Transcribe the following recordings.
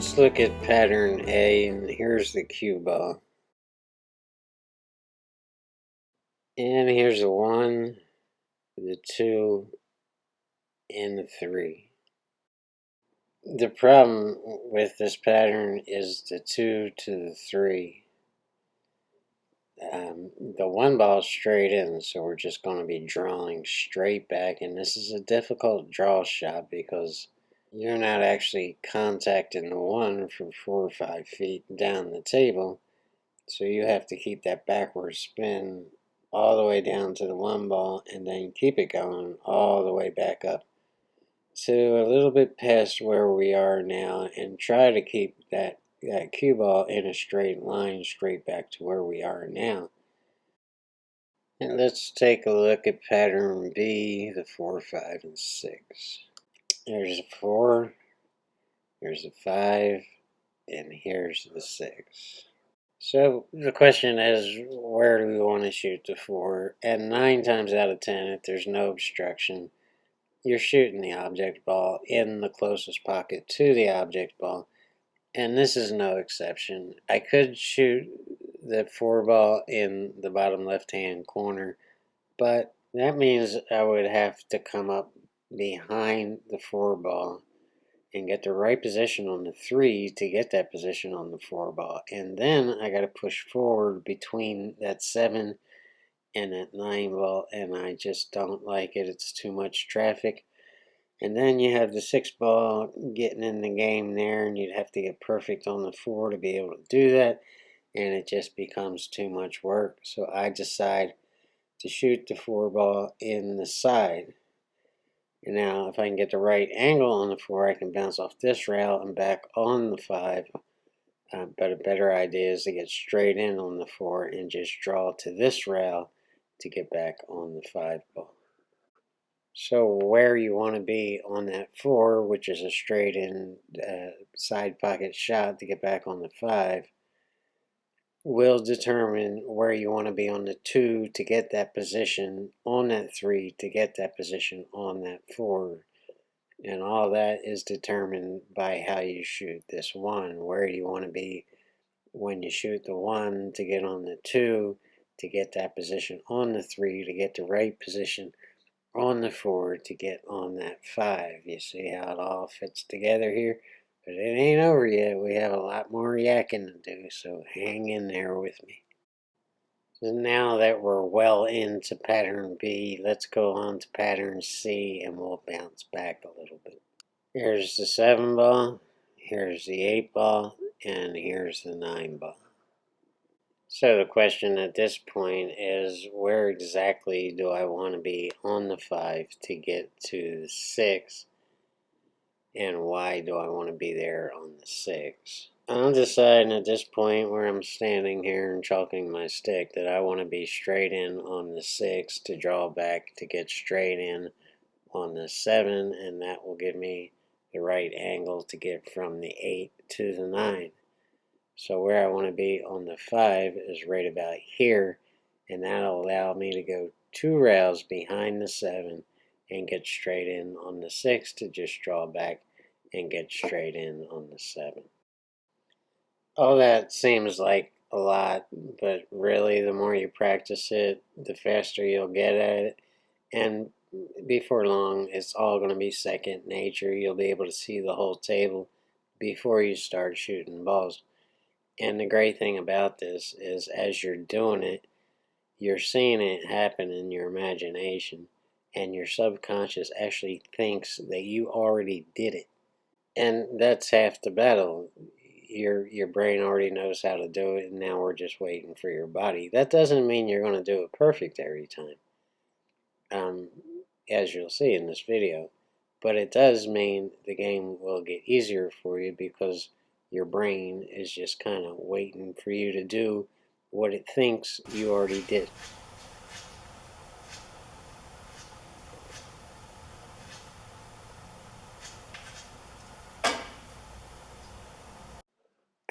Let's look at pattern A, and here's the cue ball. And here's the 1, the 2, and the 3. The problem with this pattern is the 2 to the 3. The 1 ball is straight in, so we're just going to be drawing straight back, and this is a difficult draw shot because you're not actually contacting the 1 from 4 or 5 feet down the table, so you have to keep that backward spin all the way down to the 1 ball and then keep it going all the way back up to a little bit past where we are now, and try to keep that cue ball in a straight line straight back to where we are now. And let's take a look at pattern B, the 4, 5, and 6. There's a 4, there's a 5, and here's the 6. So the question is, where do we want to shoot the 4? And 9 times out of 10, if there's no obstruction, you're shooting the object ball in the closest pocket to the object ball. And this is no exception. I could shoot the 4 ball in the bottom left-hand corner, but that means I would have to come up behind the 4 ball and get the right position on the 3 to get that position on the 4 ball. And then I got to push forward between that 7 and that 9 ball, and I just don't like it. It's too much traffic. And then you have the 6 ball getting in the game there, and you'd have to get perfect on the 4 to be able to do that, and it just becomes too much work. So I decide to shoot the 4 ball in the side. And now if I can get the right angle on the 4, I can bounce off this rail and back on the 5. But a better idea is to get straight in on the 4 and just draw to this rail to get back on the 5 ball. So where you want to be on that 4, which is a straight in side pocket shot to get back on the 5, will determine where you want to be on the 2 to get that position, on that 3 to get that position on that 4. And all that is determined by how you shoot this 1. Where do you want to be when you shoot the 1 to get on the 2 to get that position on the 3 to get the right position on the 4 to get on that 5. You see how it all fits together here? But it ain't over yet. We have a lot more yakking to do, so hang in there with me. So now that we're well into pattern B, let's go on to pattern C, and we'll bounce back a little bit. Here's the 7 ball, here's the 8 ball, and here's the 9 ball. So the question at this point is, where exactly do I want to be on the 5 to get to the 6? And why do I want to be there on the 6? I'm deciding at this point where I'm standing here and chalking my stick that I want to be straight in on the 6 to draw back to get straight in on the 7, and that will give me the right angle to get from the 8 to the 9. So where I want to be on the 5 is right about here, and that'll allow me to go 2 rails behind the 7 and get straight in on the 6 to just draw back and get straight in on the 7. All that seems like a lot, but really the more you practice it, the faster you'll get at it, and before long it's all going to be second nature. You'll be able to see the whole table before you start shooting balls. And the great thing about this is, as you're doing it, you're seeing it happen in your imagination, and your subconscious actually thinks that you already did it. And that's half the battle. Your brain already knows how to do it, and now we're just waiting for your body. That doesn't mean you're going to do it perfect every time, as you'll see in this video. But it does mean the game will get easier for you because your brain is just kind of waiting for you to do what it thinks you already did.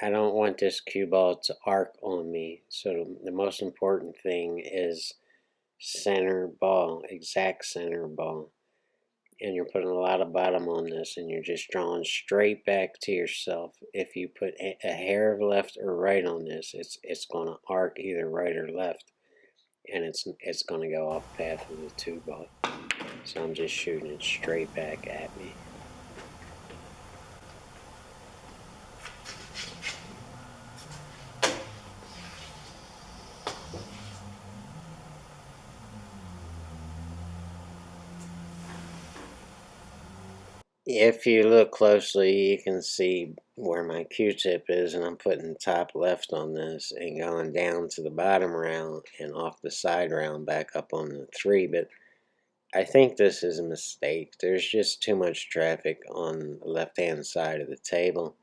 I don't want this cue ball to arc on me, so the most important thing is center ball, exact center ball. and you're putting a lot of bottom on this, and you're just drawing straight back to yourself. If you put a hair of left or right on this, it's going to arc either right or left, and it's going to go off path of the 2-ball. So I'm just shooting it straight back at me. If you look closely, you can see where my Q-tip is, and I'm putting top left on this and going down to the bottom round and off the side round back up on the 3, but I think this is a mistake. There's just too much traffic on the left-hand side of the table,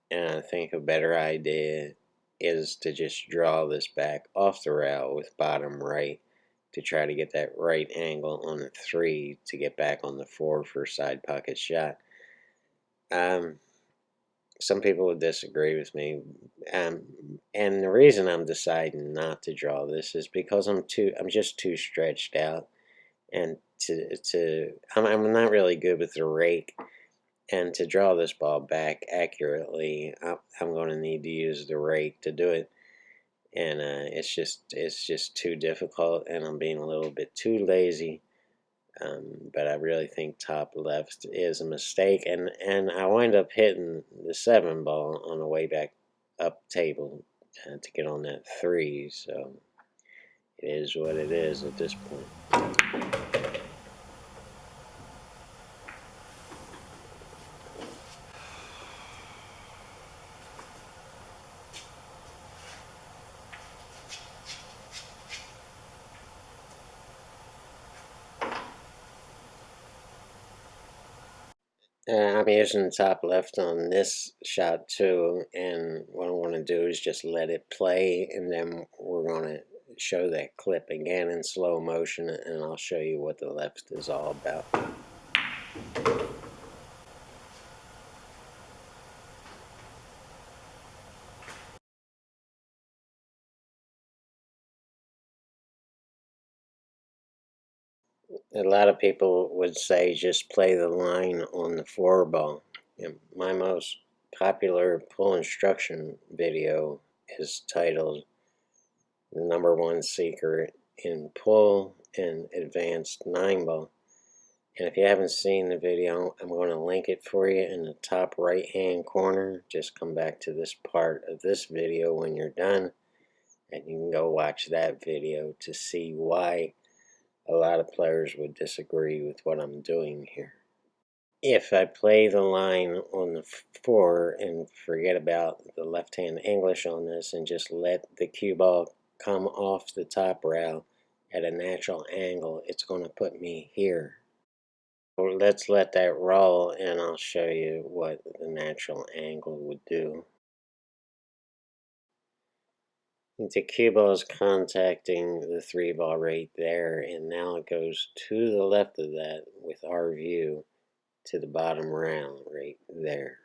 and I think a better idea is to just draw this back off the rail with bottom right to try to get that right angle on the 3 to get back on the 4 for a side pocket shot. Some people would disagree with me, and the reason I'm deciding not to draw this is because I'm just too stretched out, and I'm not really good with the rake, and to draw this ball back accurately, I'm going to need to use the rake to do it. And it's just too difficult, and I'm being a little bit too lazy. But I really think top left is a mistake, and I wind up hitting the 7-ball on the way back up table to get on that 3. So it is what it is at this point. I'm using top left on this shot too, and what I want to do is just let it play, and then we're going to show that clip again in slow motion, and I'll show you what the left is all about. A lot of people would say just play the line on the 4-ball. My most popular pull instruction video is titled "The #1 Secret in Pull and Advanced 9-Ball." And if you haven't seen the video, I'm going to link it for you in the top right hand corner. Just come back to this part of this video when you're done, and you can go watch that video to see why a lot of players would disagree with what I'm doing here. If I play the line on the 4 and forget about the left-hand English on this and just let the cue ball come off the top rail at a natural angle, it's going to put me here. Let's let that roll, and I'll show you what the natural angle would do. The cue ball is contacting the 3-ball right there, and now it goes to the left of that with our view to the bottom round right there.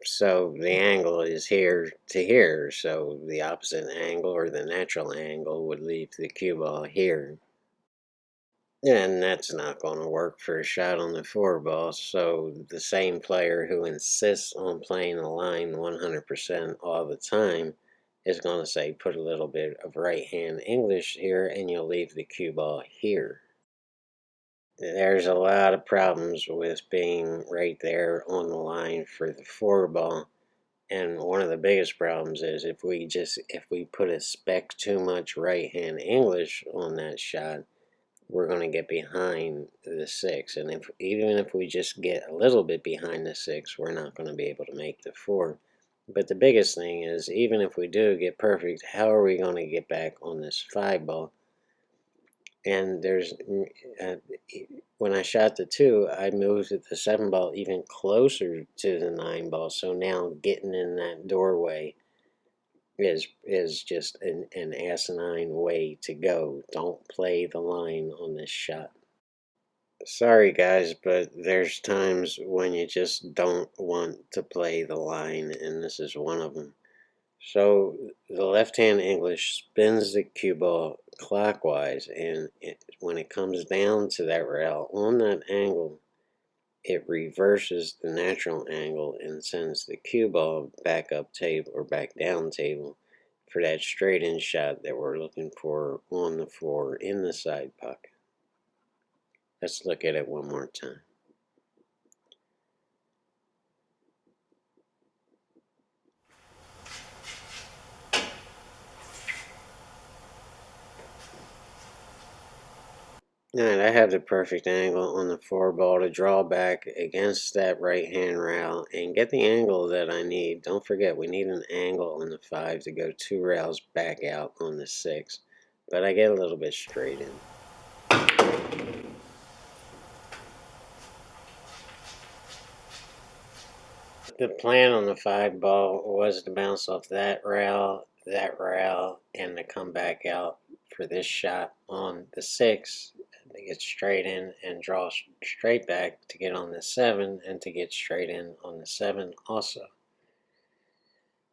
So the angle is here to here, so the opposite angle or the natural angle would leave the cue ball here. And that's not going to work for a shot on the 4-ball, so the same player who insists on playing the line 100% all the time is going to say put a little bit of right-hand English here and you'll leave the cue ball here. There's a lot of problems with being right there on the line for the 4-ball, and one of the biggest problems is if we put a speck too much right-hand English on that shot, we're going to get behind the 6, and even if we just get a little bit behind the 6, we're not going to be able to make the 4. But the biggest thing is, even if we do get perfect, how are we going to get back on this 5-ball? And when I shot the 2, I moved the 7-ball even closer to the 9-ball, so now getting in that doorway is just an asinine way to go. Don't play the line on this shot. Sorry guys, but there's times when you just don't want to play the line, and this is one of them. So the left-hand English spins the cue ball counterclockwise, and when it comes down to that rail on that angle, it reverses the natural angle and sends the cue ball back up table or back down table for that straight in shot that we're looking for on the 4 in the side pocket. Let's look at it one more time. Alright, I have the perfect angle on the 4 ball to draw back against that right hand rail and get the angle that I need. Don't forget, we need an angle on the 5 to go 2 rails back out on the 6. But I get a little bit straight in. The plan on the 5 ball was to bounce off that rail, and to come back out for this shot on the 6 to get straight in and draw straight back to get on the 7 and to get straight in on the 7 also.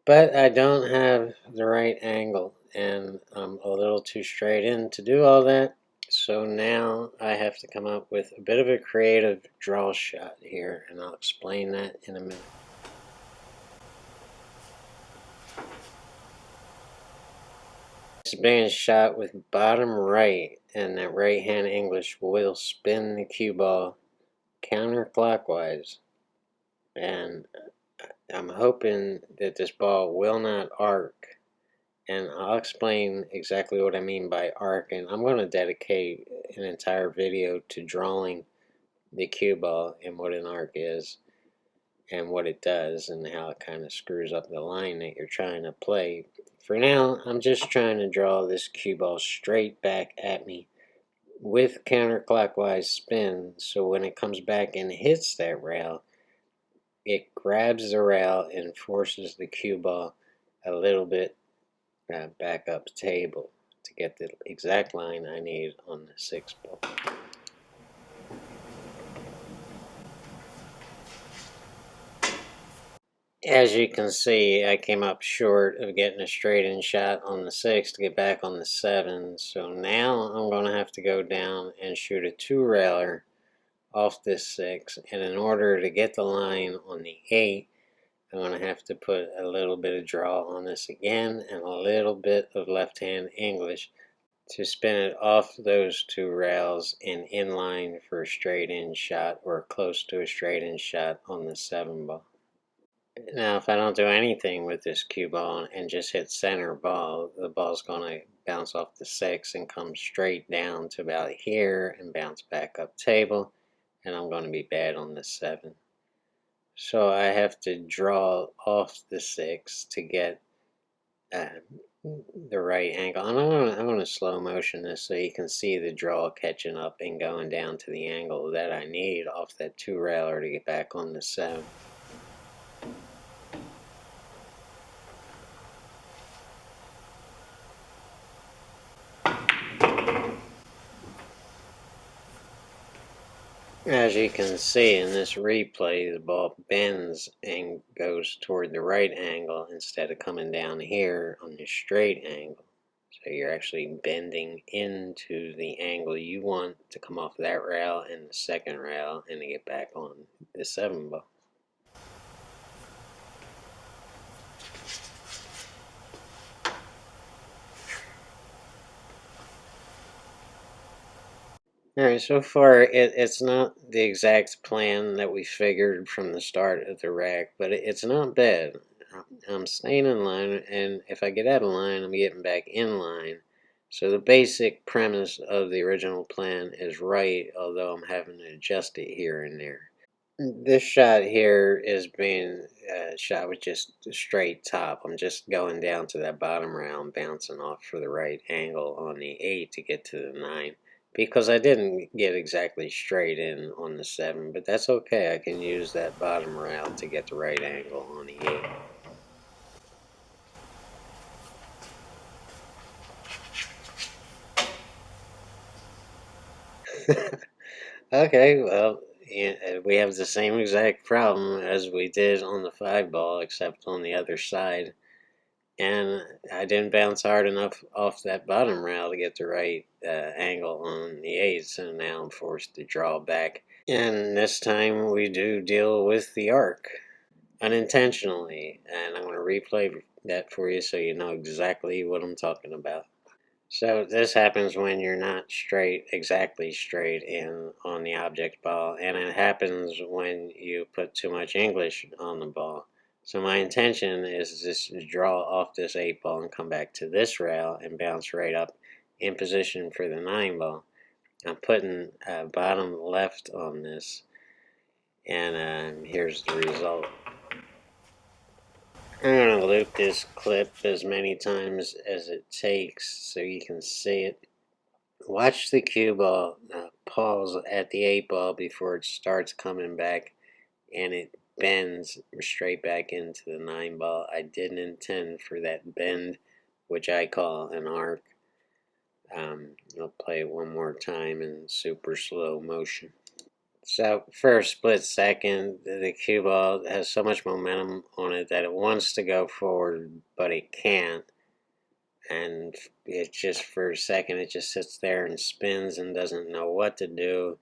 But I don't have the right angle and I'm a little too straight in to do all that. So now I have to come up with a bit of a creative draw shot here, and I'll explain that in a minute. It's being shot with bottom right, and that right hand English will spin the cue ball counterclockwise. And I'm hoping that this ball will not arc. And I'll explain exactly what I mean by arc, and I'm going to dedicate an entire video to drawing the cue ball and what an arc is and what it does and how it kind of screws up the line that you're trying to play. For now, I'm just trying to draw this cue ball straight back at me with counterclockwise spin, so when it comes back and hits that rail, it grabs the rail and forces the cue ball a little bit back up table to get the exact line I need on the 6 ball. As you can see, I came up short of getting a straight in shot on the 6 to get back on the 7, so now I'm going to have to go down and shoot a 2-railer off this 6, and in order to get the line on the 8, I'm going to have to put a little bit of draw on this again and a little bit of left-hand English to spin it off those 2 rails and in line for a straight in shot or close to a straight in shot on the 7 ball. Now, if I don't do anything with this cue ball and just hit center ball, the ball's going to bounce off the 6 and come straight down to about here and bounce back up table, and I'm going to be bad on the 7. So I have to draw off the 6 to get the right angle. And I'm going to slow motion this so you can see the draw catching up and going down to the angle that I need off that 2-railer to get back on the 7. As you can see in this replay, the ball bends and goes toward the right angle instead of coming down here on the straight angle. So you're actually bending into the angle you want to come off that rail and the second rail and to get back on the 7 ball. Alright, so far it's not the exact plan that we figured from the start of the rack, but it's not bad. I'm staying in line, and if I get out of line, I'm getting back in line. So the basic premise of the original plan is right, although I'm having to adjust it here and there. This shot here is being shot with just a straight top. I'm just going down to that bottom round, bouncing off for the right angle on the 8 to get to the 9. Because I didn't get exactly straight in on the 7, but that's okay. I can use that bottom rail to get the right angle on the 8. Okay, well, yeah, we have the same exact problem as we did on the 5 ball, except on the other side. and I didn't bounce hard enough off that bottom rail to get the right angle on the 8, so now I'm forced to draw back. And this time we do deal with the arc unintentionally, and I'm going to replay that for you so you know exactly what I'm talking about. So this happens when you're not exactly straight in on the object ball, and it happens when you put too much English on the ball. So my intention is just to draw off this 8 ball and come back to this rail and bounce right up in position for the 9 ball. I'm putting bottom left on this, and here's the result. I'm going to loop this clip as many times as it takes so you can see it. Watch the cue ball pause at the 8 ball before it starts coming back, and it bends straight back into the 9 ball. I didn't intend for that bend, which I call an arc. I'll play it one more time in super slow motion. So for a split second, the cue ball has so much momentum on it that it wants to go forward, but it can't. And it just, for a second, it just sits there and spins and doesn't know what to do.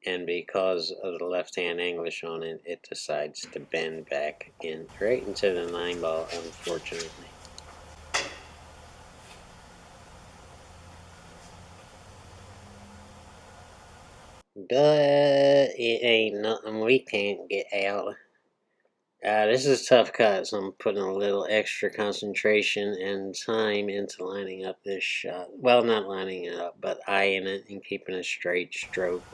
And because of the left-hand English on it, it decides to bend back in right into the 9 ball, unfortunately. But it ain't nothing we can't get out. This is tough cut, so I'm putting a little extra concentration and time into lining up this shot. Well, not lining it up, but eyeing it and keeping a straight stroke.